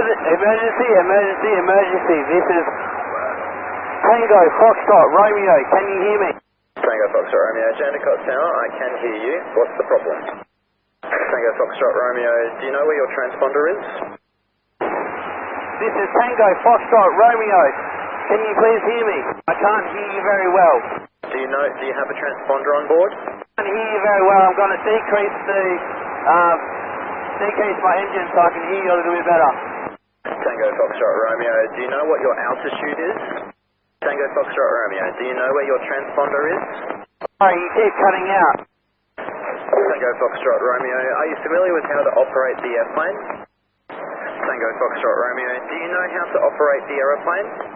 Emergency, emergency, emergency. This is Tango Foxtrot Romeo. Can you hear me? Tango Foxtrot Romeo, Jandakot Tower, I can hear you. What's the problem? Tango Foxtrot Romeo, do you know where your transponder is? This is Tango Foxtrot Romeo. Can you please hear me? I can't hear you very well. Do you have a transponder on board? I can't hear you very well. I'm going to decrease my engine so I can hear you a little bit better. Tango Foxtrot Romeo, do you know what your altitude is? Tango Foxtrot Romeo, do you know where your transponder is? Sorry, you keep cutting out. Tango Foxtrot Romeo, are you familiar with how to operate the airplane? Tango Foxtrot Romeo, do you know how to operate the aeroplane?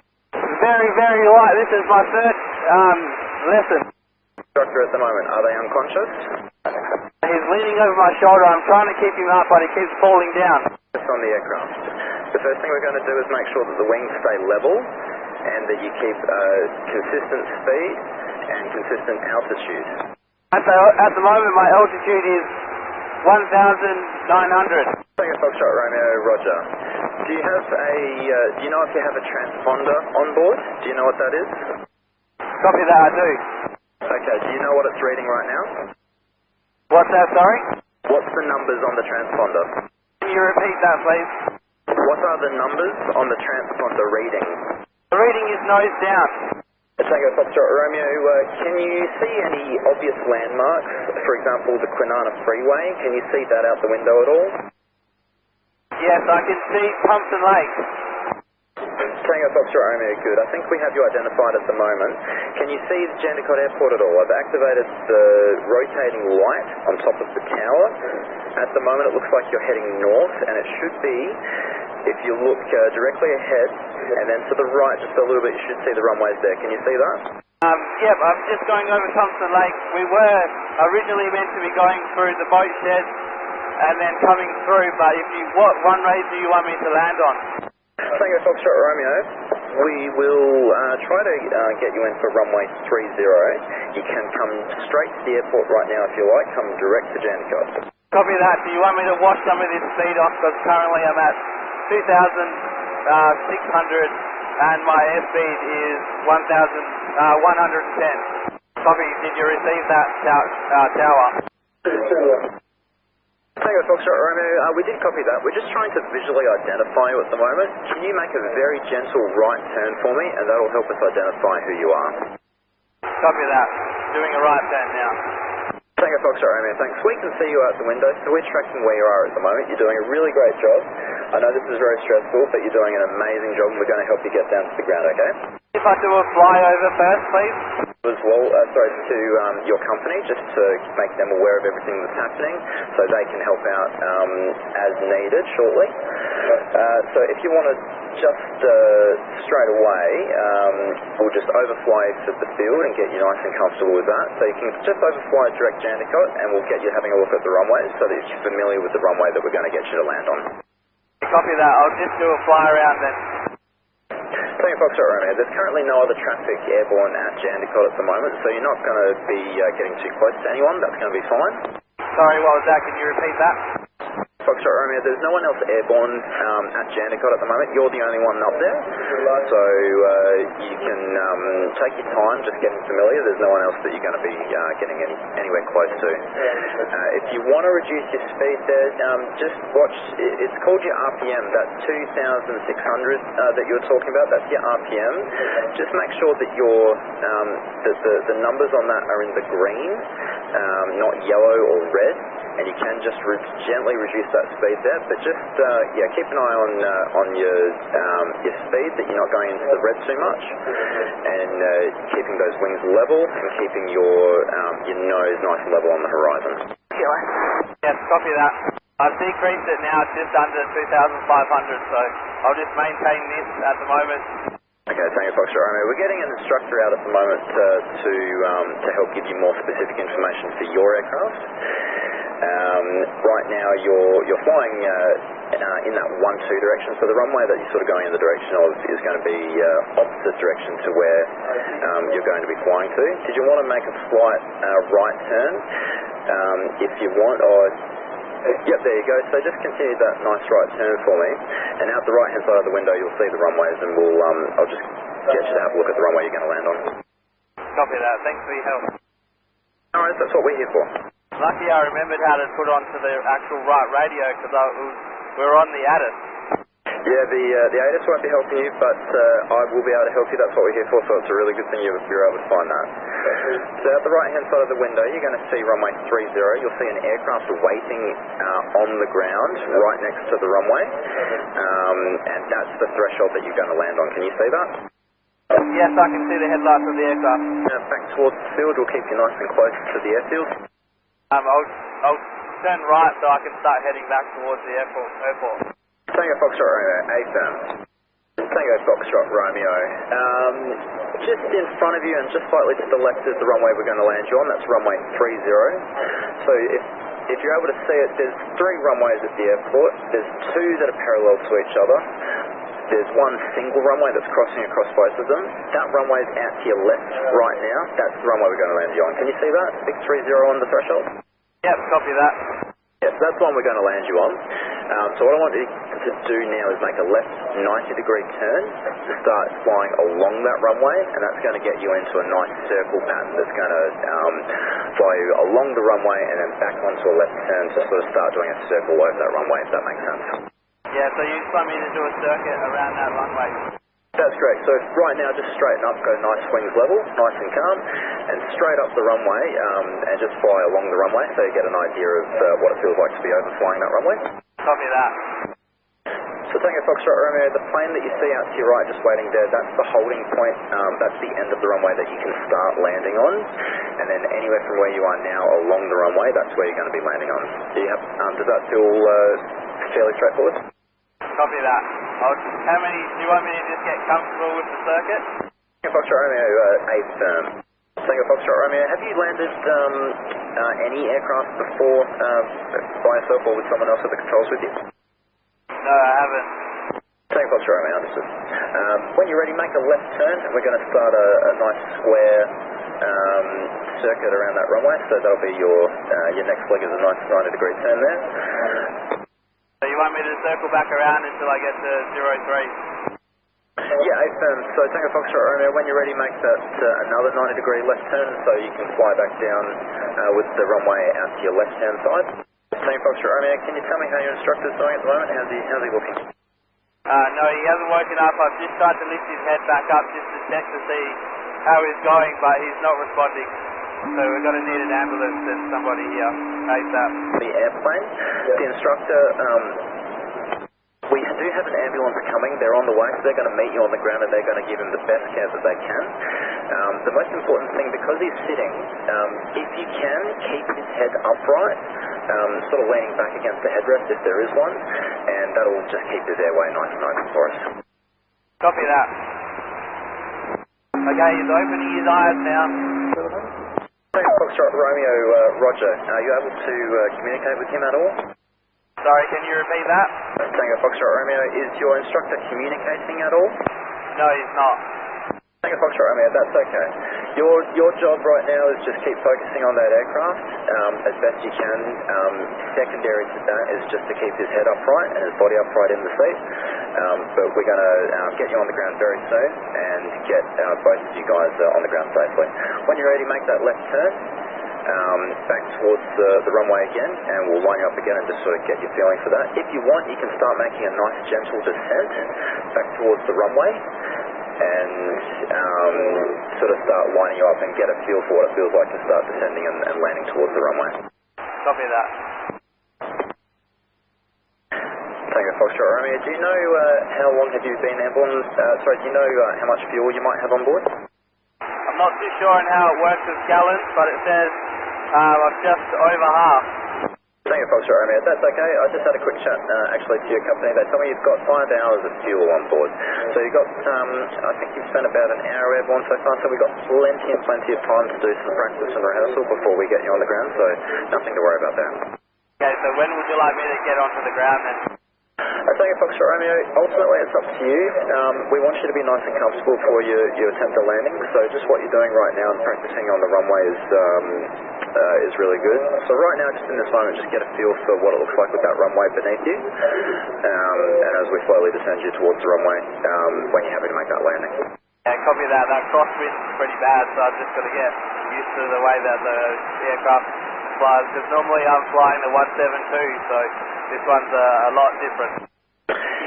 Very, very light. This is my first lesson. Instructor at the moment, are they unconscious? He's leaning over my shoulder. I'm trying to keep him up, but he keeps falling down. Just on the aircraft. The first thing we're going to do is make sure that the wings stay level and that you keep consistent speed and consistent altitude. At the moment, my altitude is 1,900. Tango Foxtrot Romeo, Roger. Do you know if you have a transponder on board? Do you know what that is? Copy that, I do. Okay, do you know what it's reading right now? What's that, sorry? What's the numbers on the transponder? Can you repeat that, please? What are the numbers on the transponder reading? The reading is nose down. Tango Foxtrot Romeo, can you see any obvious landmarks? For example, the Kwinana Freeway. Can you see that out the window at all? Yes, I can see Thompson Lake. Tango Foxtrot Romeo, good. I think we have you identified at the moment. Can you see the Jandakot Airport at all? I've activated the rotating light on top of the tower. At the moment it looks like you're heading north, and it should be, if you look directly ahead and then to the right just a little bit, you should see the runways there. Can you see that? Yep, I'm just going over Thompson Lake. We were originally meant to be going through the boat shed and then coming through, but what runway do you want me to land on? Tango Foxtrot Romeo, we will try to get you in for runway 30. You can come straight to the airport right now if you like, come direct to Jandakot. Copy that. Do you want me to wash some of this speed off? Because currently I'm at 2,600 and my airspeed is 1,110. Copy. Did you receive that, tower? Tango Foxtrot Romeo, we did copy that. We're just trying to visually identify you at the moment. Can you make a very gentle right turn for me, and that'll help us identify who you are? Copy that. Doing a right turn now. Tango Foxtrot Romeo, thanks. We can see you out the window, so we're tracking where you are at the moment. You're doing a really great job. I know this is very stressful, but you're doing an amazing job, and we're going to help you get down to the ground, okay? If I do a flyover first, please. As well, to your company, just to make them aware of everything that's happening, so they can help out as needed shortly. So if you want to just straight away, we'll just overfly to the field and get you nice and comfortable with that. So you can just overfly direct Jandakot, and we'll get you having a look at the runways so that you're familiar with the runway that we're going to get you to land on. Copy that. I'll just do a fly around then. Tango Foxtrot Romeo, there's currently no other traffic airborne at Jandakot at the moment, so you're not going to be getting too close to anyone. That's going to be fine. Sorry, what was that? Can you repeat that? Foxtrot Romeo, there's no one else airborne at Jandakot at the moment. You're the only one up there, so you can take your time just getting familiar. There's no one else that you're going to be getting anywhere close to. If you want to reduce your speed there, just watch, it's called your RPM, that 2,600 that you were talking about, that's your RPM. Just make sure that the numbers on that are in the green, not yellow or red, and you can just gently reduce that speed there, but just keep an eye on your speed, that you're not going into the red too much, and keeping those wings level and keeping your nose nice and level on the horizon. Yes, copy that. I've decreased it now just under 2,500, so I'll just maintain this at the moment. Okay, Tango Foxtrot Romeo, we're getting an instructor out at the moment to help give you more specific information for your aircraft. Right now you're flying in that 1-2 direction, so the runway that you're sort of going in the direction of is going to be opposite direction to where you're going to be flying to. Did you want to make a slight right turn? If you want, or Yep, there you go. So just continue that nice right turn for me, and out the right-hand side of the window you'll see the runways, and I'll just get you to have a look at the runway you're going to land on. Copy that. Thanks for your help. Alright, that's what we're here for. Lucky I remembered how to put onto the actual right radio because we were on the ATC. Yeah, the ATC won't be helping you, but I will be able to help you. That's what we're here for, so it's a really good thing you're able to find that. So at the right-hand side of the window, you're going to see runway 30. You'll see an aircraft waiting on the ground right next to the runway, and that's the threshold that you're going to land on. Can you see that? Yes, I can see the headlights of the aircraft. Back towards the field, we'll keep you nice and close to the airfield. I'll turn right so I can start heading back towards the airport. Tango Foxtrot Romeo, AFM. Tango Foxtrot Romeo. Just in front of you and just slightly to the left is the runway we're going to land you on. That's runway 30. So if you're able to see it, there's 3 runways at the airport. There's 2 that are parallel to each other. There's one single runway that's crossing across both of them. That runway's out to your left right now. That's the runway we're going to land you on. Can you see that? Big 30 on the threshold? Yep, copy that. Yes, that's the one we're going to land you on. So what I want you to do now is make a left 90-degree turn to start flying along that runway, and that's going to get you into a nice circle pattern that's going to fly you along the runway and then back onto a left turn to sort of start doing a circle over that runway, if that makes sense. Yeah, so you just want me to do a circuit around that runway? That's correct. So right now, just straighten up, go nice wings level, nice and calm, and straight up the runway, and just fly along the runway so you get an idea of what it feels like to be overflying that runway. Copy that. So Tango Foxtrot Romeo, the plane that you see out to your right just waiting there, that's the holding point, that's the end of the runway that you can start landing on, and then anywhere from where you are now along the runway, that's where you're going to be landing on. Does that feel fairly straightforward? Copy that. How many, do you want me to just get comfortable with the circuit? Tango Foxtrot Romeo, 8. Tango Foxtrot Romeo, have you landed any aircraft before by yourself or with someone else at the controls with you? No, I haven't. Tango Foxtrot Romeo, understood. When you're ready, make a left turn, and we're going to start a nice square circuit around that runway, so that'll be your next leg is a nice 90-degree turn there. So you want me to circle back around until I get to 03? Yeah, so Tango Foxtrot Romeo, when you're ready, make that another 90-degree left turn so you can fly back down with the runway out to your left-hand side. Tango Foxtrot Romeo, can you tell me how your instructor's doing at the moment? How's he looking? No, he hasn't woken up. I've just tried to lift his head back up just to check to see how he's going, but he's not responding. So we're going to need an ambulance and somebody here ASAP. The airplane, the instructor, we do have an ambulance coming. They're on the way, so they're going to meet you on the ground and they're going to give him the best care that they can. The most important thing, because he's sitting, if you can, keep his head upright, sort of leaning back against the headrest if there is one, and that'll just keep his airway nice and open for us. Copy that. Okay, he's opening his eyes now. Foxtrot Romeo, Roger. Are you able to communicate with him at all? Sorry, can you repeat that? Tango Foxtrot Romeo, is your instructor communicating at all? No, he's not. Tango Foxtrot Romeo, that's okay. Your job right now is just keep focusing on that aircraft as best you can. Secondary to that is just to keep his head upright and his body upright in the seat. But we're going to get you on the ground very soon and get both of you guys on the ground safely. When you're ready, make that left turn back towards the runway again, and we'll line you up again and just sort of get you feeling for that. If you want, you can start making a nice gentle descent back towards the runway and sort of start lining you up and get a feel for what it feels like to start descending and landing towards the runway. Copy that. Tango Foxtrot Romeo, do you know how long have you been airborne? Sorry, do you know how much fuel you might have on board? I'm not too sure on how it works with gallons, but it says I'm just over half. Tango Foxtrot Romeo, that's okay. I just had a quick chat actually to your company. They told me you've got 5 hours of fuel on board. So you've got, I think you've spent about an hour airborne so far, so we've got plenty of time to do some practice and rehearsal before we get you on the ground, so nothing to worry about there. Okay, so when would you like me to get onto the ground then? Tango Foxtrot Romeo, ultimately it's up to you. We want you to be nice and comfortable before you attempt the landing, so just what you're doing right now and practicing on the runway is really good. So right now, just in this moment, just get a feel for what it looks like with that runway beneath you, and as we slowly descend you towards the runway, when you're happy to make that landing. Yeah, copy that. That crosswind's pretty bad, so I've just got to get used to the way that the aircraft flies, because normally I'm flying the 172, so this one's a lot different.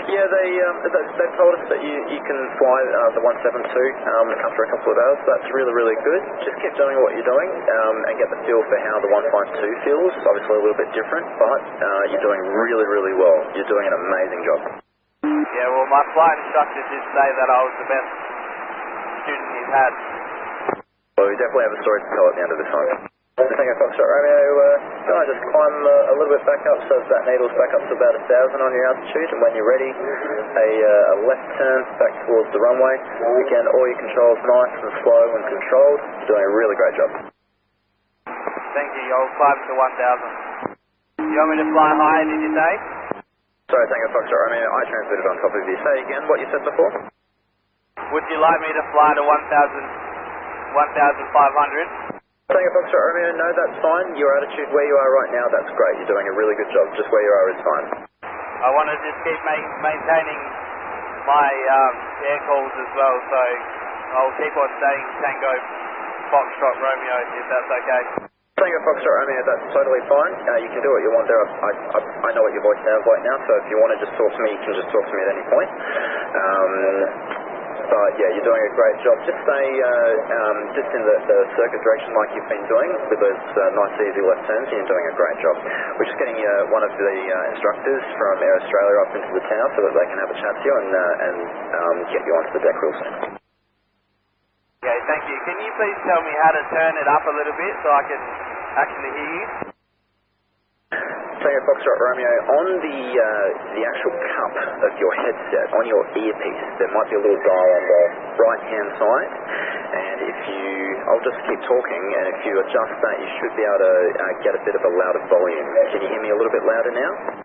Yeah, they've told us that you can fly the 172 after a couple of hours. That's really, really good. Just keep doing what you're doing and get the feel for how the 152 feels. Obviously a little bit different, but you're doing really, really well. You're doing an amazing job. Yeah, well, my flight instructor did say that I was the best student he's had. Well, we definitely have a story to tell at the end of this one. Tango Foxtrot Romeo, just climb a little bit back up so that needle's back up to about 1,000 on your altitude, and when you're ready, a left turn back towards the runway. Again, all your controls nice and slow and controlled. You're doing a really great job. Thank you. I'll climb to 1,000. You want me to fly higher, did you say? Sorry, Tango Foxtrot Romeo, I transmitted on top of you. Say again what you said before. Would you like me to fly to 1,500? Tango Foxtrot Romeo, no, that's fine. Your attitude where you are right now, that's great. You're doing a really good job. Just where you are is fine. I want to just keep maintaining my air calls as well, so I'll keep on saying Tango Foxtrot Romeo, if that's okay. Tango Foxtrot Romeo, that's totally fine. You can do what you want there. I know what your voice sounds like now, so if you want to just talk to me, you can just talk to me at any point. But yeah, you're doing a great job. Just stay just in the circuit direction like you've been doing with those nice easy left turns, and you're doing a great job. We're just getting one of the instructors from Air Australia up into the tower so that they can have a chat to you and get you onto the deck real soon. Okay, thank you. Can you please tell me how to turn it up a little bit so I can actually hear you? Tango Foxtrot Romeo, on the actual cup of your headset, on your earpiece, there might be a little dial on the right-hand side, and I'll just keep talking, and if you adjust that, you should be able to get a bit of a louder volume. Can you hear me a little bit louder now?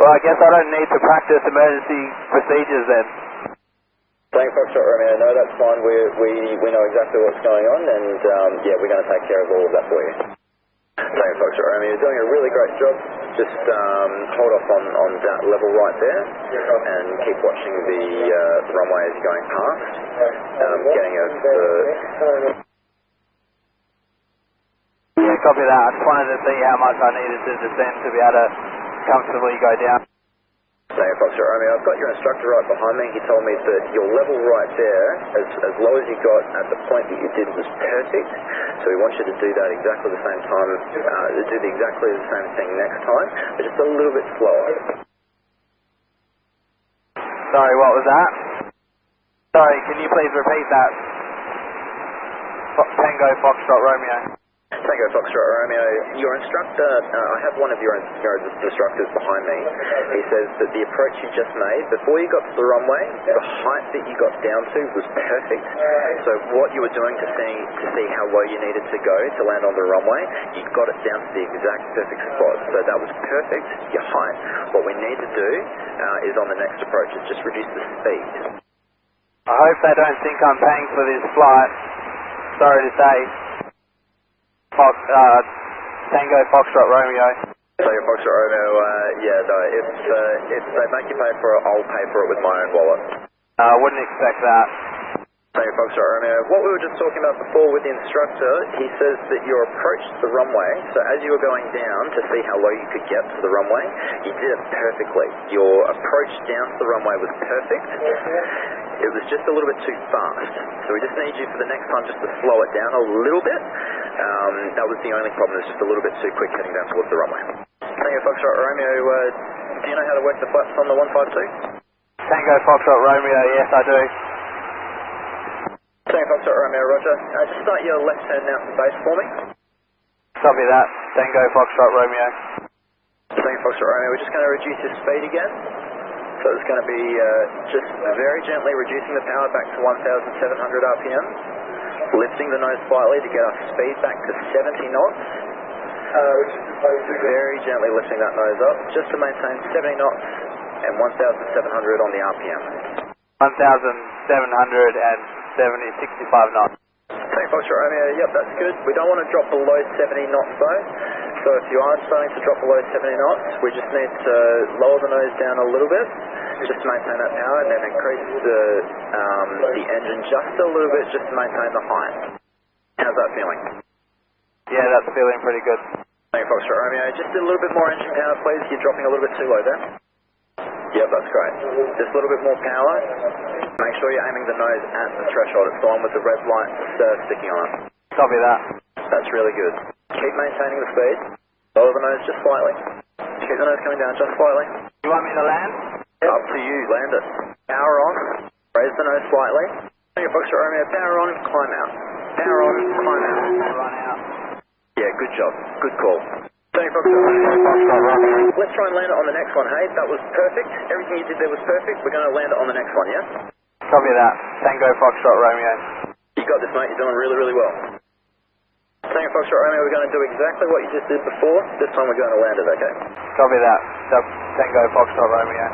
Well, I guess I don't need to practice emergency procedures then. Tango Foxtrot Romeo, no, that's fine. We know exactly what's going on, and yeah, we're going to take care of all of that for you. Tango Foxtrot Romeo, you're doing a really great job. Just hold off on that level right there and keep watching the runway as you're going past. Getting Yeah, copy that. I just wanted to see how much I needed to descend to be able to comfortably go down. Tango Foxtrot Romeo, I've got your instructor right behind me. He told me that your level right there, as low as you got at the point that you did, was perfect. So we want you to do that exactly the same time, do exactly the same thing next time, but just a little bit slower. Sorry, what was that? Sorry, can you please repeat that? Tango Foxtrot Romeo. Tango Foxtrot Romeo, your instructor, I have one of your instructors behind me. He says that the approach you just made, before you got to the runway, the height that you got down to was perfect. So what you were doing to see how low you needed to go to land on the runway, you got it down to the exact perfect spot. So that was perfect, your height. What we need to do is on the next approach is just reduce the speed. I hope they don't think I'm paying for this flight. Sorry to say. Tango Foxtrot Romeo. Tango Foxtrot Romeo, yeah, no, if they make you pay for it, I'll pay for it with my own wallet. I wouldn't expect that. Tango Foxtrot Romeo, what we were just talking about before with the instructor, he says that your approach to the runway, so as you were going down to see how low you could get to the runway, you did it perfectly. Your approach down to the runway was perfect. It was just a little bit too fast. So we just need you for the next time just to slow it down a little bit. That was the only problem, it was just a little bit too quick heading down towards the runway. Tango Foxtrot Romeo, do you know how to work the flaps on the 152? Tango Foxtrot Romeo, yes I do. Tango Foxtrot Romeo, roger. Just start your left turn now to base for me. Copy that. Tango Foxtrot Romeo. Tango Foxtrot Romeo, we're just going to reduce your speed again. So it's going to be just very gently reducing the power back to 1,700 RPM. Lifting the nose slightly to get our speed back to 70 knots. Very gently lifting that nose up, just to maintain 70 knots and 1,700 on the RPM. 1,765 knots. Tango Foxtrot Romeo, yep, that's good. We don't want to drop below 70 knots though. So if you are starting to drop below 70 knots, we just need to lower the nose down a little bit, just to maintain that power, and then increase the engine just a little bit, just to maintain the height. How's that feeling? Yeah, that's feeling pretty good. Tango Foxtrot Romeo, just a little bit more engine power please. You're dropping a little bit too low there. Yep, that's great. Just a little bit more power. Make sure you're aiming the nose at the threshold. It's the one with the red light sticking on it. Copy that. That's really good. Keep maintaining the speed. Lower the nose just slightly. Keep the nose coming down just slightly. You want me to land? Up to you, land it. Power on. Raise the nose slightly. Tango Foxtrot Romeo, power on, climb out. Power on, climb out. Run out. Yeah, good job. Good call. Tango Foxtrot Romeo. Let's try and land it on the next one, hey? That was perfect. Everything you did there was perfect. We're going to land it on the next one, yeah? Copy that. Tango Foxtrot Romeo. You got this, mate. You're doing really, really well. Tango Foxtrot Romeo, we're going to do exactly what you just did before. This time we're going to land it, okay? Copy that. Tango Foxtrot Romeo.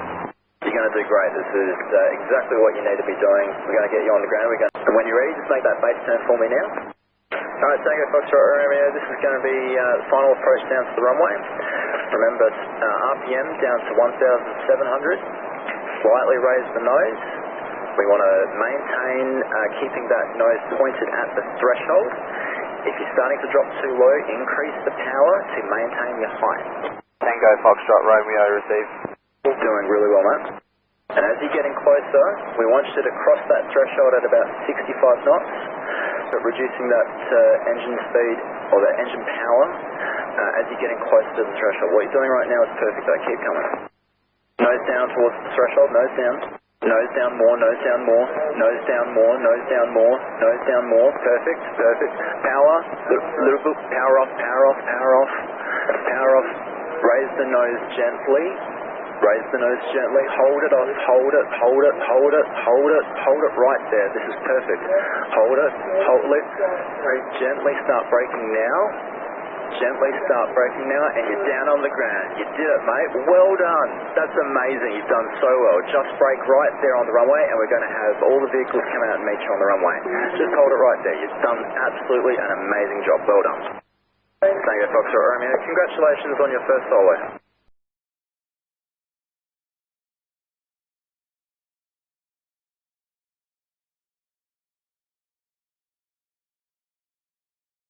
You're going to do great. This is exactly what you need to be doing. We're going to get you on the ground. And when you're ready, just make that base turn for me now. Alright, Tango Foxtrot Romeo, this is going to be the final approach down to the runway. Remember, RPM down to 1,700. Slightly raise the nose. We want to maintain keeping that nose pointed at the threshold. If you're starting to drop too low, increase the power to maintain your height. Tango Foxtrot Romeo received. Doing really well, mate. And as you're getting closer, we want you to cross that threshold at about 65 knots, but reducing that engine speed or that engine power as you're getting closer to the threshold. What you're doing right now is perfect, though. Keep coming. Nose down towards the threshold, nose down. Nose down more, nose down more, nose down more, nose down more, nose down more. Perfect, perfect. Power, little bit, power off, power off, power off, power off. Raise the nose gently. Raise the nose gently. Hold it off, hold it, hold it, hold it, hold it, hold it right there. This is perfect. Hold it, hold it. Very gently start braking now. Gently start braking now, and you're down on the ground. You did it, mate. Well done. That's amazing. You've done so well. Just brake right there on the runway, and we're going to have all the vehicles come out and meet you on the runway. Just hold it right there. You've done absolutely an amazing job. Well done. Tango Foxtrot Romeo, congratulations on your first solo.